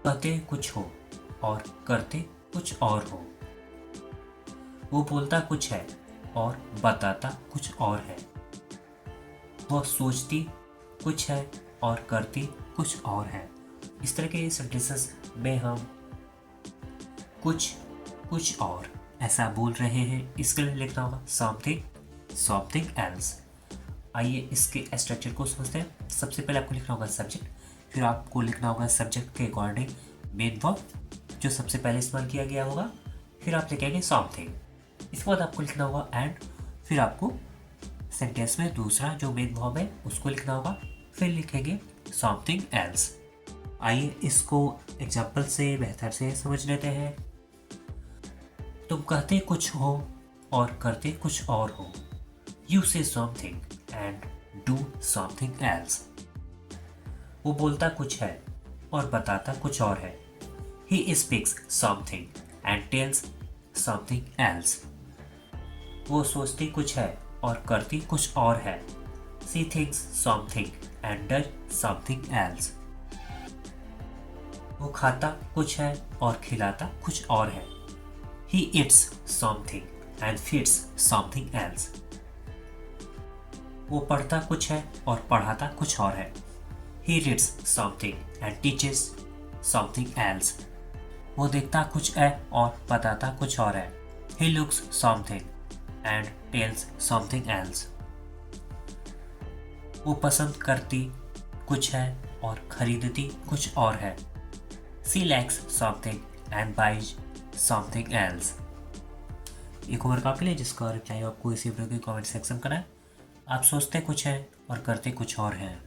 कहते कुछ हो और करते कुछ और हो। वो बोलता कुछ है और बताता कुछ और है। वो सोचती कुछ है और करती कुछ और है। इस तरह के सेंटेंसेस में हम कुछ कुछ और ऐसा बोल रहे हैं, इसके लिए लिखना होगा समथिंग समथिंग एल्स। आइए इसके स्ट्रक्चर को समझते हैं। सबसे पहले आपको लिखना होगा सब्जेक्ट, फिर आपको लिखना होगा सब्जेक्ट के अकॉर्डिंग मेन वर्ब जो सबसे पहले इस्तेमाल किया गया होगा, फिर आप लिखेंगे समथिंग। इसके बाद आपको लिखना होगा एंड, फिर आपको सेंटेंस में दूसरा जो मेन वर्ब है उसको लिखना होगा, फिर लिखेंगे समथिंग एल्स। आइए इसको एग्जाम्पल से बेहतर से समझ लेते हैं। तुम कहते कुछ हो और करते कुछ और हो। You say something and do something else. वो बोलता कुछ है और बताता कुछ और है। He speaks something and tells something else. वो सोचती कुछ है और करती कुछ और है। She thinks something and does something else. वो खाता कुछ है और खिलाता कुछ और है। He eats something and feeds something else. वो पढ़ता कुछ है और पढ़ाता कुछ और है। He reads something and teaches something else. वो देखता कुछ है और बताता कुछ और है। He looks something and tells something else. वो पसंद करती कुछ है और खरीदती कुछ और है। She likes something and buys something else. एक होमवर्क आपके लिए जिसका रिप्लाई आपको इसी वीडियो के कमेंट सेक्शन करना है। आप सोचते कुछ है और करते कुछ और हैं।